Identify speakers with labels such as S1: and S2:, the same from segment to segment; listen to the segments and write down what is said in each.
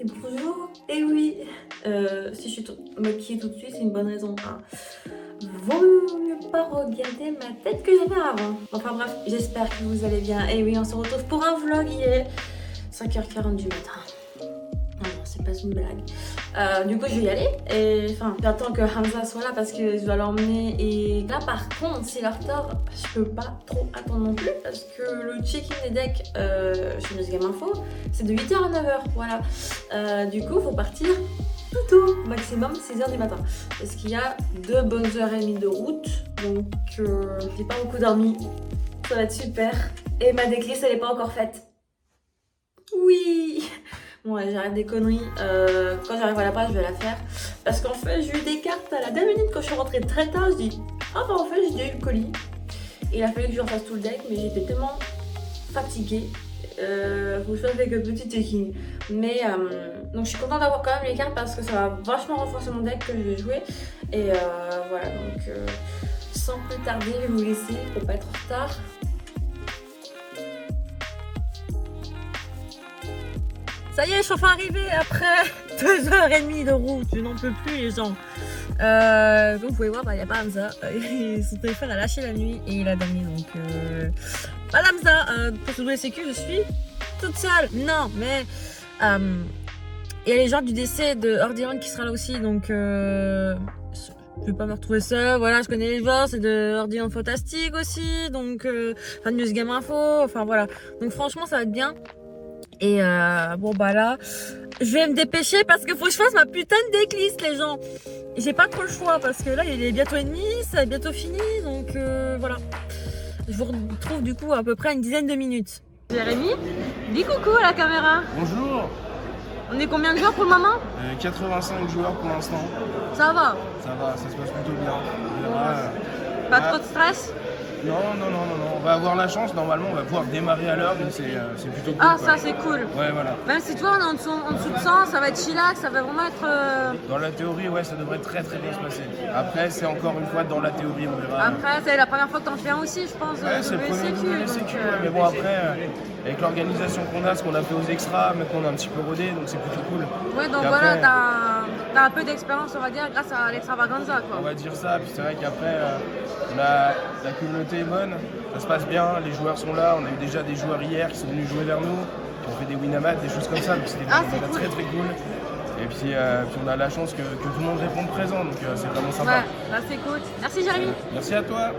S1: et bonjour. Et oui, si je suis maquillée tout de suite, c'est une bonne raison. Hein. Vaut mieux pas regarder ma tête que j'avais avant. Enfin bref, j'espère que vous allez bien. Et oui, on se retrouve pour un vlog. Il est 5h40 du matin. Non, c'est pas une blague. Du coup, je vais y aller. Et enfin, j'attends que Hamza soit là parce que je dois l'emmener. Et là, par contre, s'il est en retard, je peux pas trop attendre non plus parce que le check-in des decks chez News Game Info, c'est de 8h à 9h. Voilà. Du coup, il faut partir tout tôt, maximum 6h du matin. Parce qu'il y a 2 bonnes heures et demie de route. Donc, j'ai pas beaucoup dormi. Ça va être super. Et ma déclisse, elle est pas encore faite. Oui! Bon, ouais, j'arrête des conneries. Quand j'arrive à la base, je vais la faire. Parce qu'en fait, j'ai eu des cartes à la dernière minute quand je suis rentrée très tard. Je dis, ah bah en fait, j'ai déjà eu le colis. Et il a fallu que je refasse tout le deck, mais j'étais tellement fatiguée. Faut que je fasse avec un petit checking. Mais donc, je suis contente d'avoir quand même les cartes parce que ça va vachement renforcer mon deck que je vais jouer. Et voilà, donc sans plus tarder, je vais vous laisser pour pas être en retard. Ça y est, je suis enfin arrivée après 2h30 de route. Je n'en peux plus, les gens. Comme vous pouvez voir, il n'y a pas Hamza. Son téléphone a lâché la nuit et il a dormi. Donc, pas Hamza. Pour se jouer sécu, je suis toute seule. Non, mais il y a les gens du décès de Ordiland qui sera là aussi. Donc, je vais pas me retrouver seule. Voilà, je connais les gens. C'est de Ordiland Fantastique aussi. Donc, enfin, News Game Info. Enfin, voilà. Donc, franchement, ça va être bien. Et bon bah là, je vais me dépêcher parce qu'il faut que je fasse ma putain de déclisse, les gens. J'ai pas trop le choix parce que là il est bientôt et demi, ça est bientôt fini, donc voilà. Je vous retrouve du coup à peu près une dizaine de minutes. Jérémy, dis coucou à la caméra.
S2: Bonjour.
S1: On est combien de joueurs pour le moment?
S2: 85 joueurs pour l'instant.
S1: Ça va?
S2: Ça va, ça se passe plutôt bien.
S1: Pas trop de stress?
S2: Non, on va avoir la chance, normalement on va pouvoir démarrer à l'heure, donc c'est plutôt cool.
S1: Ah,
S2: quoi.
S1: ça c'est cool.
S2: Ouais, voilà.
S1: Même si toi on est en dessous de 100, ça va être chillax, ça va vraiment être...
S2: Dans la théorie, ouais, ça devrait très bien se passer. Après, c'est encore une fois dans la théorie, on verra.
S1: Après, c'est la première fois que t'en fais un aussi, je pense.
S2: Ouais, c'est le premier WSQ,
S1: donc,
S2: mais bon après, avec l'organisation qu'on a, ce qu'on a fait aux extras, maintenant on est un petit peu rodé, donc c'est plutôt cool.
S1: Ouais, donc
S2: et
S1: voilà,
S2: après,
S1: t'as un peu d'expérience, on va dire, grâce à l'extravaganza, quoi.
S2: On va dire ça, puis c'est vrai qu'après, la communauté est bonne, ça se passe bien, les joueurs sont là, on a eu déjà des joueurs hier qui sont venus jouer vers nous, qui ont fait des win-a-mat, des choses comme ça, donc c'était déjà
S1: cool.
S2: très cool. Et puis on a la chance que tout le monde réponde présent, donc c'est vraiment sympa.
S1: Ouais, là c'est cool. Merci Jérémy.
S2: Merci à toi.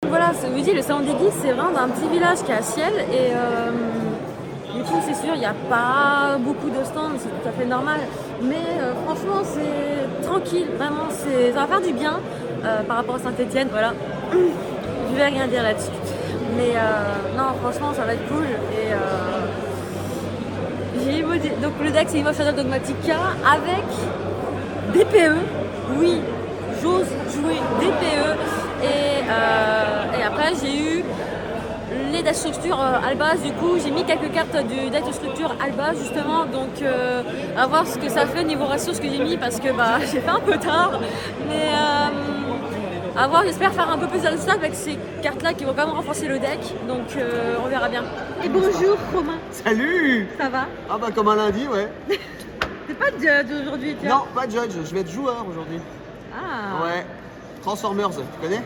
S1: Voilà, ce midi, le salon des geeks, c'est vraiment un petit village qui est à Ciel et du coup, c'est sûr, il n'y a pas beaucoup de stands, c'est tout à fait normal, mais franchement, c'est tranquille, vraiment, ça va faire du bien par rapport à Saint-Etienne, voilà. Je vais rien dire là-dessus, mais non, franchement, ça va être cool et donc le deck, c'est Emotional Dogmatica avec DPE, oui, j'ose jouer DPE. Et après j'ai eu les deck structures Alba, du coup j'ai mis quelques cartes du deck de structure Alba justement, donc à voir ce que ça fait niveau ratio ce que j'ai mis parce que bah j'ai fait un peu tard, mais à voir, j'espère faire un peu plus de résultats avec ces cartes là qui vont quand même renforcer le deck, donc on verra bien. Et bonjour Romain.
S3: Salut.
S1: Ça va?
S3: Ah bah comme un lundi, ouais.
S1: T'es pas de judge aujourd'hui, tiens?
S3: Non, pas de judge, je vais être joueur aujourd'hui.
S1: Ah.
S3: Ouais. Transformers, tu connais?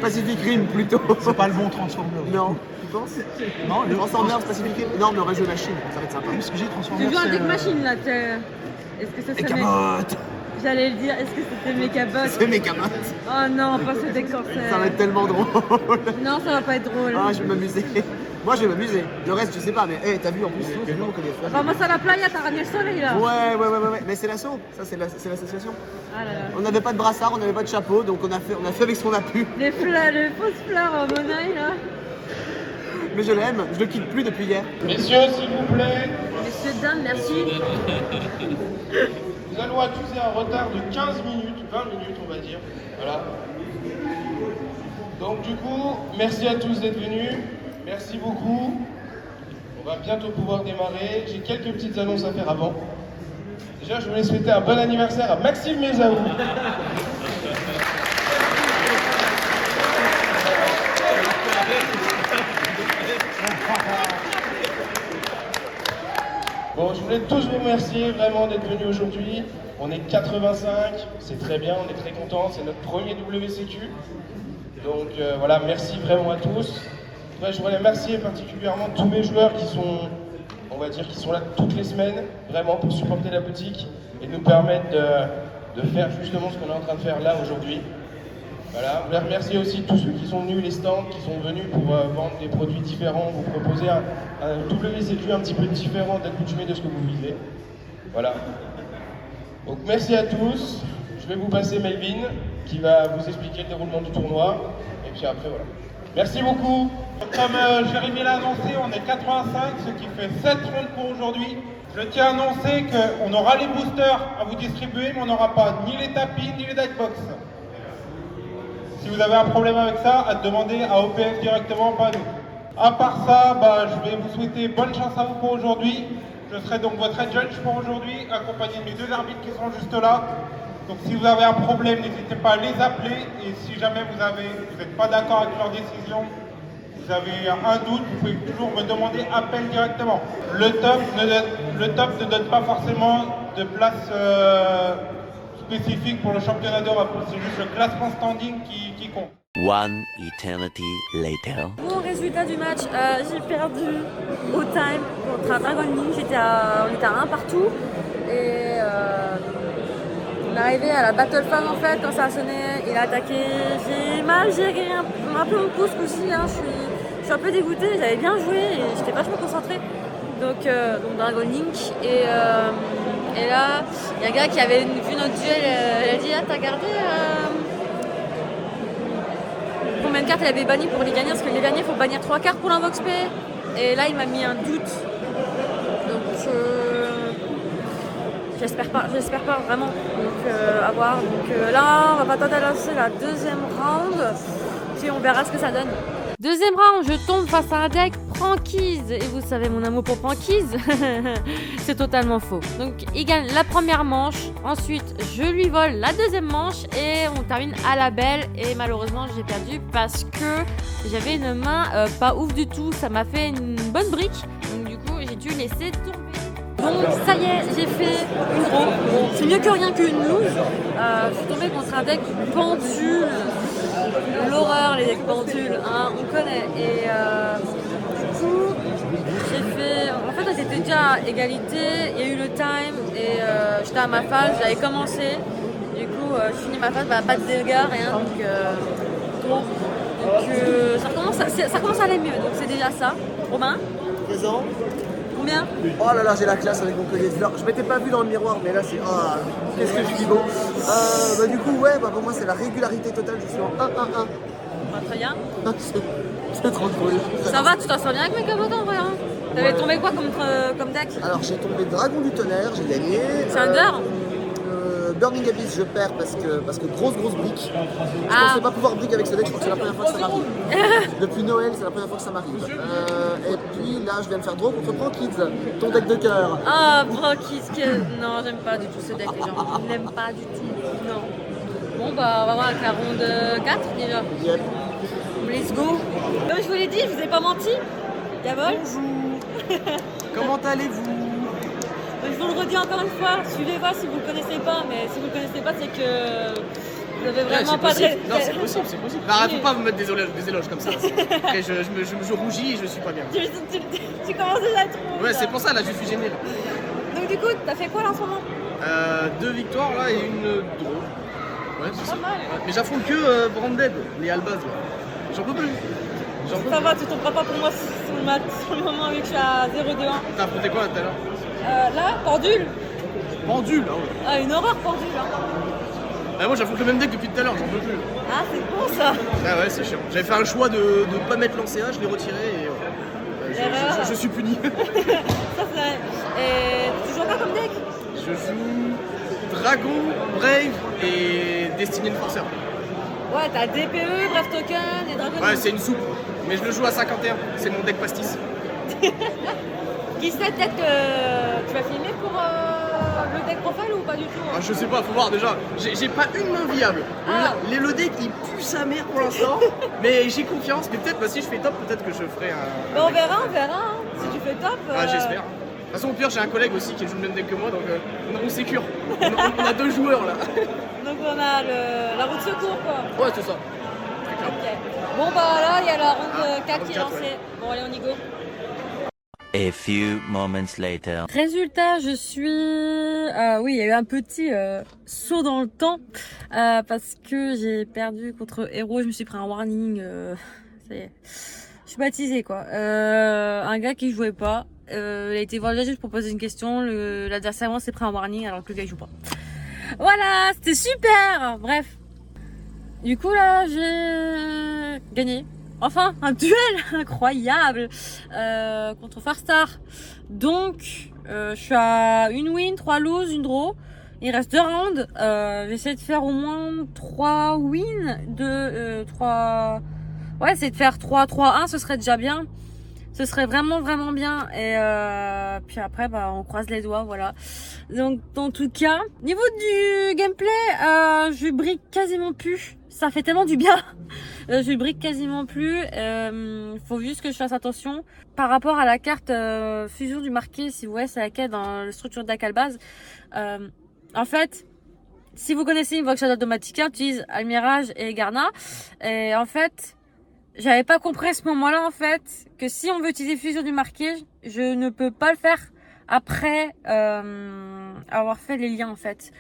S3: Pacific Rim plutôt.
S4: C'est pas le bon Transformers.
S3: Non, tu penses?
S4: Non, le
S3: Transformers, Pacific Rim. Non, mais on va jouer machine, ça va être sympa.
S4: Parce que j'ai Transformers.
S1: Tu joues un deck
S4: c'est,
S1: machine là, est-ce que ça
S3: Et
S1: serait...
S3: camotte.
S1: J'allais le dire, est-ce que c'était Mechabots?
S3: C'est mes camottes.
S1: Oh non, pas ce deck sorcier.
S3: Ça va être tellement drôle.
S1: Non, ça va pas être drôle.
S3: Ah, je vais m'amuser. Moi, je vais m'amuser. Le reste, je sais pas, mais hey, t'as vu en plus, c'est nous on connaît ça.
S1: Enfin, moi, ça la playa, t'as ramené le soleil là.
S3: Ouais. Mais c'est l'assaut, ça c'est l'association.
S1: Ah là là.
S3: On n'avait pas de brassard, on n'avait pas de chapeau, donc on a fait avec ce qu'on a pu.
S1: Les fleurs, les fausses fleurs en monaille là.
S3: Mais je l'aime, je le quitte plus depuis hier.
S2: Messieurs, s'il vous plaît.
S1: Messieurs, dames, merci.
S2: Vous avons accusé un retard de 15 minutes, 20 minutes on va dire. Voilà. Donc du coup, merci à tous d'être venus. Merci beaucoup. On va bientôt pouvoir démarrer. J'ai quelques petites annonces à faire avant. Déjà, je voulais souhaiter un bon anniversaire à Maxime Mezaou. Bon, je voulais tous vous remercier vraiment d'être venus aujourd'hui. On est 85, c'est très bien, on est très contents, c'est notre premier WCQ. Donc voilà, merci vraiment à tous. Ouais, je voudrais remercier particulièrement tous mes joueurs qui sont, on va dire, qui sont là toutes les semaines, vraiment pour supporter la boutique et nous permettre de faire justement ce qu'on est en train de faire là aujourd'hui. Voilà, je voulais remercier aussi tous ceux qui sont venus, les stands, qui sont venus pour vendre des produits différents, vous proposer un WCQ un petit peu différent d'accoutumé de ce que vous vivez. Voilà. Donc merci à tous. Je vais vous passer Melvin qui va vous expliquer le déroulement du tournoi. Et puis après, voilà. Merci beaucoup.
S5: Comme Jérémy l'a annoncé, on est 85, ce qui fait 7 rondes pour aujourd'hui. Je tiens à annoncer qu'on aura les boosters à vous distribuer, mais on n'aura pas ni les tapis ni les deckbox. Si vous avez un problème avec ça, à demander à OPF directement, pas à nous. À part ça, je vais vous souhaiter bonne chance à vous pour aujourd'hui. Je serai donc votre head judge pour aujourd'hui, accompagné de mes 2 arbitres qui seront juste là. Donc si vous avez un problème, n'hésitez pas à les appeler. Et si jamais vous n'êtes pas d'accord avec leur décision, vous avez un doute, vous pouvez toujours me demander appel directement. Le top ne donne pas forcément de place spécifique pour le championnat d'Europe. C'est juste le classement standing qui compte.
S6: One eternity later.
S1: Bon résultat du match, j'ai perdu au time contre un Dragon Link, on était à 1 partout et on est arrivé à la Battle Fan en fait, quand ça a sonné, il a attaqué, j'ai mal géré un peu mon pouce aussi, hein. Je suis un peu dégoûtée, j'avais bien joué et j'étais vachement concentrée, donc Dragon Link et là il y a un gars qui avait vu notre duel, il a dit t'as gardé combien de cartes il avait banni pour les gagner, parce que les gagner il faut bannir 3 cartes pour l'invox P et là il m'a mis un doute, donc j'espère pas vraiment, donc à voir, donc là on va pas tarder à lancer la 2e round puis on verra ce que ça donne. 2e round, je tombe face à un deck Prankies, et vous savez mon amour pour Prankies, c'est totalement faux. Donc il gagne la première manche, ensuite je lui vole la 2e manche et on termine à la belle, et malheureusement j'ai perdu parce que j'avais une main pas ouf du tout, ça m'a fait une bonne brique, donc du coup j'ai dû laisser tomber. Donc ça y est, j'ai fait une draw, bon, c'est mieux que rien qu'une lose, je suis tombée contre un deck pendule. L'horreur, les decks pendules, hein, on connaît. Et du coup, j'ai fait. En fait, on était déjà à égalité, il y a eu le time et j'étais à ma phase, j'avais commencé. Du coup, je finis ma phase, pas de dégâts, rien. Donc, ça commence à aller mieux, donc c'est déjà ça. Romain ?
S3: Présent.
S1: Combien ?
S3: Oh là là, j'ai la classe avec mon collier de fleurs. Je m'étais pas vu dans le miroir, mais là c'est. Oh, qu'est-ce que je dis beau. Du coup, ouais, pour moi c'est la régularité totale. Je suis en 1-1-1.
S1: Très bien.
S3: C'est trop cool.
S1: Ça va, tu t'en sors bien avec mes cabots en vrai. Hein. T'avais tombé quoi comme deck ?
S3: Alors j'ai tombé Dragon du Tonnerre, j'ai gagné.
S1: C'est Under ?
S3: Burning Abyss, je perds parce que grosse brique. Je pensais pas pouvoir brique avec ce deck, je crois que c'est la première fois que ça m'arrive. Depuis Noël, c'est la première fois que ça m'arrive. Et puis là, je viens de faire draw contre Prankies, ton deck de cœur.
S1: Ah, Prankies, non, j'aime pas du tout ce deck, les gens. Je n'aime pas du tout. Non. Bon, on va voir avec la ronde 4 déjà.
S3: Yep.
S1: Let's go. Comme je vous l'ai dit, je vous ai pas menti. Yavol.
S3: Bonjour. Comment allez-vous?
S1: Je vous le redis encore une fois, suivez-moi si vous ne le connaissez pas, mais si vous ne le connaissez pas, c'est que vous avez vraiment pas de...
S7: Non, c'est possible. Bah, faut pas me mettre des éloges comme ça. Après, je rougis et je suis pas bien.
S1: Tu commences déjà à trop.
S7: Ouais, c'est pour ça, là, je suis gêné. Là.
S1: Donc, du coup, t'as fait quoi là en ce moment?
S7: 2 victoires là et une draw. Ouais, c'est ça.
S1: Pas mal.
S7: Ouais. Mais j'affronte que Branded, les Albaz. J'en peux plus.
S1: Ça va, tu tomberas pas pour moi sur le moment vu que je suis à 0-2-1.
S7: T'as affronté quoi tout à l'heure?
S1: Là, pendule.
S7: Pendule, ah ouais.
S1: Ah, une horreur pendule. Hein.
S7: Bah, moi j'affronte le même deck depuis tout à l'heure, j'en peux plus.
S1: Ah, c'est bon ça.
S7: Ah ouais, c'est chiant. J'avais fait un choix de ne pas mettre l'ancéa, je l'ai retiré et je suis puni.
S1: Ça, c'est vrai. Et tu joues quoi comme deck?
S7: Je joue Dragon, Brave et Destiny Enforcer.
S1: Ouais, t'as DPE, Brave Token et Dragon.
S7: Ouais, c'est une soupe, mais je le joue à 51, c'est mon deck pastis.
S1: Qui sait, peut-être que tu vas filmer pour le deck profile ou pas du tout hein?
S7: Ah, je sais pas, faut voir déjà. J'ai pas une main viable.
S1: Ah.
S7: Le deck il pue sa mère pour l'instant, mais j'ai confiance. Mais peut-être, si je fais top, peut-être que je ferai un.
S1: Bah, on verra. Hein. Si tu fais top.
S7: Ah, j'espère. De toute façon, au pire, j'ai un collègue aussi qui joue le même deck que moi, donc on sécure. On a 2 joueurs là.
S1: Donc on a la route secours quoi.
S7: Ouais, c'est ça. Très clair.
S1: Ok. Bon bah là, il y a la ronde 4 qui est
S7: 4,
S1: lancée.
S7: ouais.
S1: Bon allez, on y go.
S6: A few moments later.
S1: Résultat, je suis... oui, il y a eu un petit saut dans le temps parce que j'ai perdu contre Hero, je me suis pris un warning. Ça y est, je suis baptisée quoi. Un gars qui jouait pas, il a été voir le juge pour poser une question, l'adversaire s'est pris un warning alors que le gars il joue pas. Voilà, c'était super. Bref. Du coup là, j'ai gagné. Enfin, un duel incroyable contre Farstar. Donc, je suis à 1 win, 3 lose, 1 draw. Il reste 2 rounds. J'essaie de faire au moins 3 wins. 3... Ouais, essayer de faire 3-3-1, ce serait déjà bien. Ce serait vraiment bien. Et puis après, bah, on croise les doigts, voilà. Donc, en tout cas, niveau du gameplay, je brique quasiment plus. Ça fait tellement du bien. Je brique quasiment plus. Faut juste que je fasse attention par rapport à la carte fusion du marqué. Si vous voyez, c'est laquelle dans la structure de la calebasse. En fait, si vous connaissez Invoke Shadow Automatica, on utilise Almirage et Garna. Et en fait, j'avais pas compris à ce moment-là en fait que si on veut utiliser fusion du marqué, je ne peux pas le faire après avoir fait les liens en fait.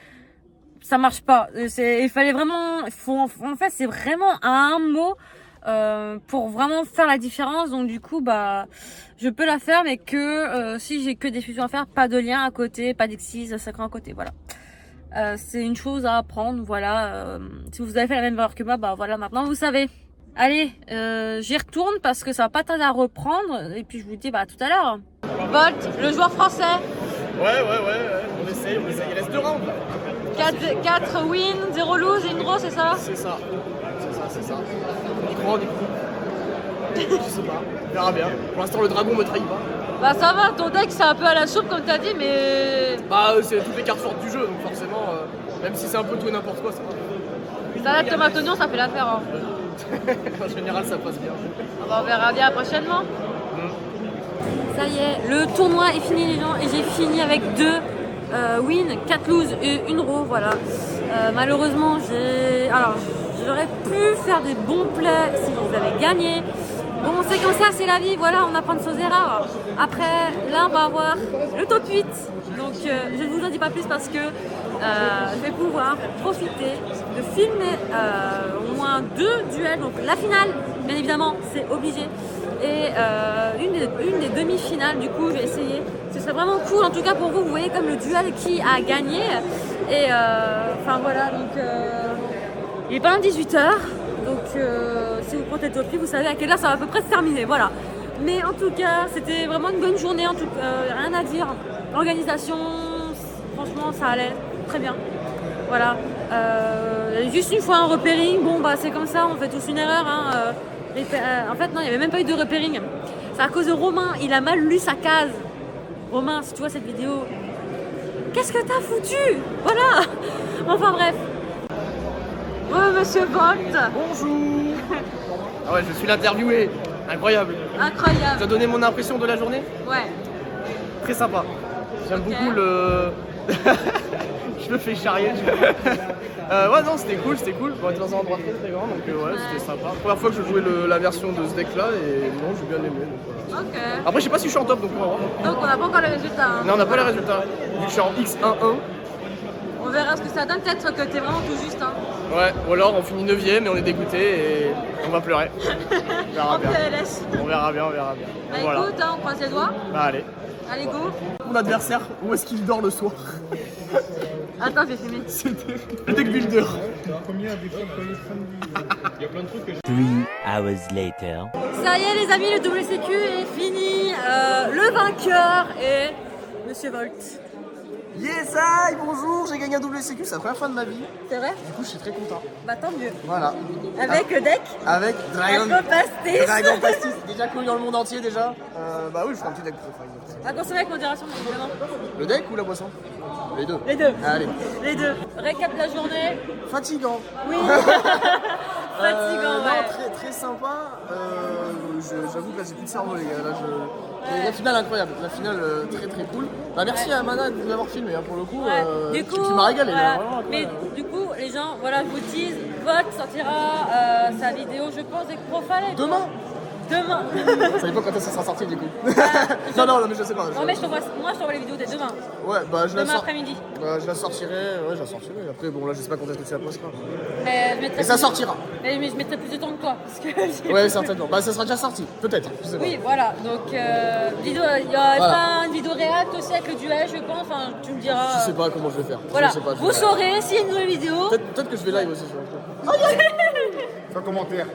S1: Ça marche pas. Il fallait vraiment, en fait, c'est vraiment un mot pour vraiment faire la différence. Donc du coup, bah, je peux la faire, mais que si j'ai que des fusions à faire, pas de lien à côté, pas d'excise, sacré à côté, voilà. C'est une chose à apprendre, voilà. Si vous avez fait la même erreur que moi, bah voilà, maintenant vous savez. Allez, j'y retourne parce que ça va pas tarder à reprendre. Et puis je vous dis bah à tout à l'heure. Volt, le joueur français.
S7: Ouais, on essaye. Il reste 2 rounds.
S1: 4 wins, 0 lose et 1 draw, c'est ça?
S7: C'est ça. On y croit. Je sais pas, on verra bien. Pour l'instant, le dragon me trahit pas.
S1: Bah ça va, ton deck c'est un peu à la soupe comme t'as dit, mais...
S7: Bah c'est toutes les cartes fortes du jeu, donc forcément, même si c'est un peu tout et n'importe quoi, ça va.
S1: Salade tomate oignon, ça fait l'affaire. Hein.
S7: En général, ça passe bien.
S1: On verra bien prochainement. Ça y est, le tournoi est fini les gens, et j'ai fini avec 2 wins, 4 lose et 1 draw, voilà. Malheureusement, j'aurais pu faire des bons plays si vous avez gagné. Bon, c'est comme ça, c'est la vie, voilà, on apprend de ses erreurs. Après, là, on va avoir le top 8. Donc, je ne vous en dis pas plus parce que je vais pouvoir profiter de filmer au moins 2 duels. Donc, la finale, bien évidemment, c'est obligé. Et une des demi-finales, du coup, je vais essayer. Ce serait vraiment cool, en tout cas pour vous, vous voyez comme le duel qui a gagné. Et enfin, voilà, donc il est pas 18h. Donc si vous comptez le top 8, vous savez à quelle heure ça va à peu près se terminer, voilà. Mais en tout cas, c'était vraiment une bonne journée, en tout cas, rien à dire. L'organisation, franchement, ça allait très bien. Voilà. Juste une fois un repairing, bon bah c'est comme ça, on fait tous une erreur. Hein, en fait non, il n'y avait même pas eu de repairing. C'est à cause de Romain, il a mal lu sa case. Romain, si tu vois cette vidéo, qu'est-ce que t'as foutu? Voilà. Enfin bref. Monsieur Volt.
S7: Bonjour. Ah ouais, je suis l'interviewé. Incroyable.
S1: Incroyable.
S7: Tu as donné mon impression de la journée?
S1: Ouais.
S7: Très sympa. J'aime beaucoup le... je me fais charrier. Ouais, non, c'était cool. On était dans un endroit très grand, donc ouais, c'était sympa. Première fois que je jouais la version de ce deck là, et non, j'ai bien aimé. Donc, voilà.
S1: Ok.
S7: Après, je sais pas si je suis en top, donc on va voir.
S1: Donc on n'a pas encore les résultats. Hein.
S7: Non, on n'a pas les résultats. Vu que je suis en X1-1.
S1: On verra ce que ça donne, peut-être que t'es vraiment tout juste. Hein.
S7: Ouais, ou alors on finit 9ème et on est dégoûté et on va pleurer. On verra bien. On verra bien.
S1: Bah
S7: voilà.
S1: écoute, hein, on croise les doigts.
S7: Bah allez.
S1: Allez, go.
S7: Mon adversaire, où est-ce qu'il dort le soir?
S1: Attends, j'ai filmé.
S7: C'était le deck builder.
S6: 3 hours later.
S1: Ça y est les amis, le WCQ est fini. Le vainqueur est Monsieur Volt.
S3: Yes, aïe, bonjour, j'ai gagné un WCQ, c'est la première fois de ma vie.
S8: C'est vrai?
S3: Du coup, je suis très content.
S8: Bah tant mieux.
S3: Voilà.
S8: Avec le deck?
S3: Avec Dragon
S8: Pastis.
S3: Dragon Pastis, déjà connu dans le monde entier déjà. Bah oui, je ferai un petit deck profile.
S8: À consommer avec modération, évidemment.
S3: Le deck ou la boisson? Les deux.
S8: Les deux.
S3: Allez.
S8: Les deux. Récap de la journée.
S3: Fatigant.
S8: Oui. Fatigant,
S3: non,
S8: ouais.
S3: très, très sympa. J'avoue que là j'ai plus de cerveau les gars. Là, La finale incroyable, la finale très très cool. Bah merci à Mana de nous avoir filmé hein, pour le coup.
S8: Ouais. Du coup,
S3: tu m'as régalé
S8: voilà.
S3: là, vraiment.
S8: Mais du coup, les gens, voilà, je vous tease, Volt sortira sa vidéo, je pense, avec Profile.
S3: Demain.
S8: Demain.
S3: Ça savez pas quand ça sera sorti du coup. non, mais je sais pas.
S8: Non mais moi je t'envoie les vidéos dès demain.
S3: Ouais, bah je la
S8: Demain après-midi.
S3: Bah, je la sortirai, ouais, je la sortirai. Après, bon, là, je sais pas quand est-ce que tu la posteras.
S8: Mais
S3: ça sortira.
S8: Mais je mettrai plus de temps que toi. Parce que
S3: ouais, certainement. Bah, ça sera déjà sorti, peut-être.
S8: Oui, voilà. Donc, vidéo, il y aura pas une vidéo react aussi avec le duel, je pense. Enfin, tu me diras.
S3: Je sais pas comment je vais faire.
S8: Voilà.
S3: Je sais pas,
S8: vous saurez s'il y a une nouvelle vidéo.
S3: Peut-être que je vais live aussi sur sans commentaire.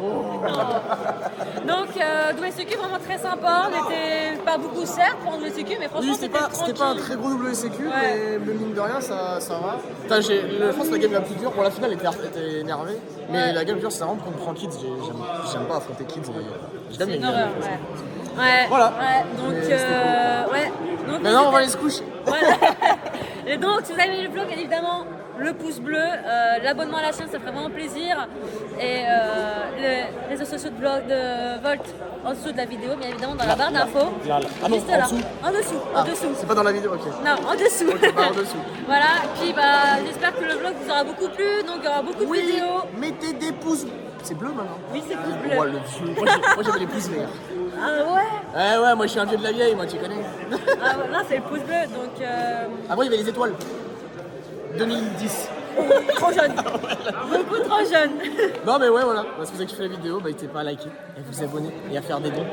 S8: Donc, WCQ vraiment très sympa. On était pas beaucoup certes pour un WCQ, mais franchement,
S3: oui, c'était pas un très gros WCQ, mais mine de rien, ça va. Enfin, je pense que la game la plus dure, bon, la finale était énervée, mais la game dure, c'est vraiment contre prend Kids. J'aime pas affronter Kids. J'aime
S8: une horreur, ouais.
S3: Voilà.
S8: Ouais, donc, ouais. Donc,
S3: maintenant, on va aller se coucher.
S8: Voilà. Et donc, si vous avez aimé le vlog, bien évidemment, le pouce bleu, l'abonnement à la chaîne, ça ferait vraiment plaisir. Et les réseaux sociaux de vlog de Volt en dessous de la vidéo, bien évidemment, dans la barre d'infos.
S3: Ah non,
S8: juste là.
S3: en
S8: dessous. En dessous.
S3: C'est pas dans la vidéo, ok.
S8: Non, en dessous.
S3: Ok, bah, en dessous.
S8: Voilà, puis bah, j'espère que le vlog vous aura beaucoup plu. Donc, il y aura beaucoup de vidéos.
S3: Mettez des pouces. C'est bleu maintenant.
S8: Oui, c'est pouce bleu.
S3: Moi, j'avais les pouces verts.
S8: Ah ouais?
S3: Ouais, moi je suis un vieux de la vieille, moi tu connais.
S8: Ah ouais, là c'est le pouce bleu, donc...
S3: Avant il y avait les étoiles. 2010.
S8: Trop jeune. Beaucoup trop jeune.
S3: Non mais ouais, voilà. Bah, si vous avez kiffé la vidéo, bah, n'hésitez pas à liker, à vous abonner et à faire des dons.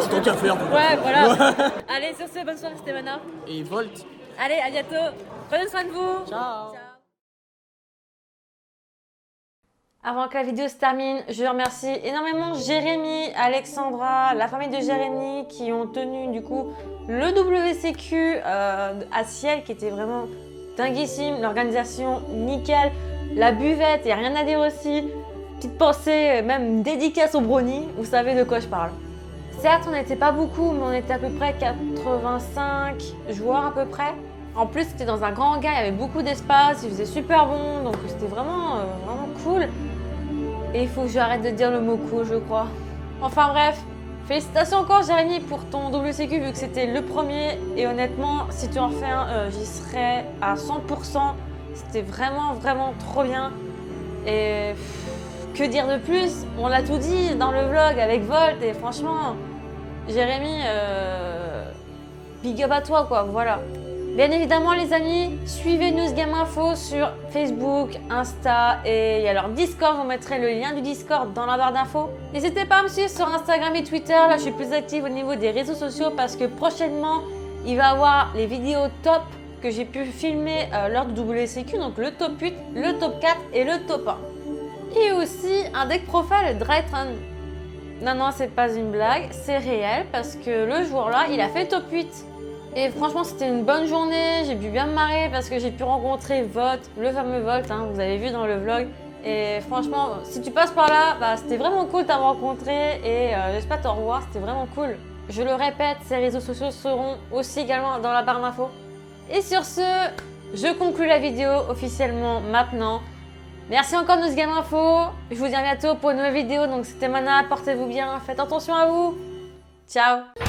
S3: Tant qu'à faire.
S8: Ouais, voilà. Allez, sur ce, bonne soirée, c'était Mana.
S3: Et Volt.
S8: Allez, à bientôt. Prenez soin de vous.
S3: Ciao.
S1: Avant que la vidéo se termine, je remercie énormément Jérémy, Alexandra, la famille de Jérémy qui ont tenu du coup le WCQ à Ciel qui était vraiment dinguissime, l'organisation nickel, la buvette, il n'y a rien à dire aussi. Petite pensée, même une dédicace au brownie, vous savez de quoi je parle. Certes, on n'était pas beaucoup, mais on était à peu près 85 joueurs à peu près. En plus, c'était dans un grand hangar, il y avait beaucoup d'espace, il faisait super bon, donc c'était vraiment cool. Et il faut que j'arrête de dire le mot cool, je crois. Enfin bref, félicitations encore Jérémy pour ton WCQ vu que c'était le premier. Et honnêtement, si tu en fais un, j'y serais à 100%. C'était vraiment trop bien. Et que dire de plus? On l'a tout dit dans le vlog avec Volt et franchement, Jérémy, big up à toi quoi, voilà. Bien évidemment les amis, suivez News Game Info sur Facebook, Insta et il y a leur Discord, vous mettrez le lien du Discord dans la barre d'infos. N'hésitez pas à me suivre sur Instagram et Twitter, là je suis plus active au niveau des réseaux sociaux parce que prochainement il va y avoir les vidéos top que j'ai pu filmer lors du WCQ, donc le top 8, le top 4 et le top 1. Et aussi un deck profile Drytron. Non, c'est pas une blague, c'est réel parce que le jour-là il a fait top 8. Et franchement, c'était une bonne journée, j'ai pu bien me marrer parce que j'ai pu rencontrer Volt, le fameux Volt, hein, vous avez vu dans le vlog. Et franchement, si tu passes par là, bah, c'était vraiment cool de t'avoir rencontré et j'espère te revoir, c'était vraiment cool. Je le répète, ces réseaux sociaux seront aussi également dans la barre d'infos. Et sur ce, je conclue la vidéo officiellement maintenant. Merci encore News Game Info, je vous dis à bientôt pour une nouvelle vidéo, donc c'était Mana, portez-vous bien, faites attention à vous. Ciao.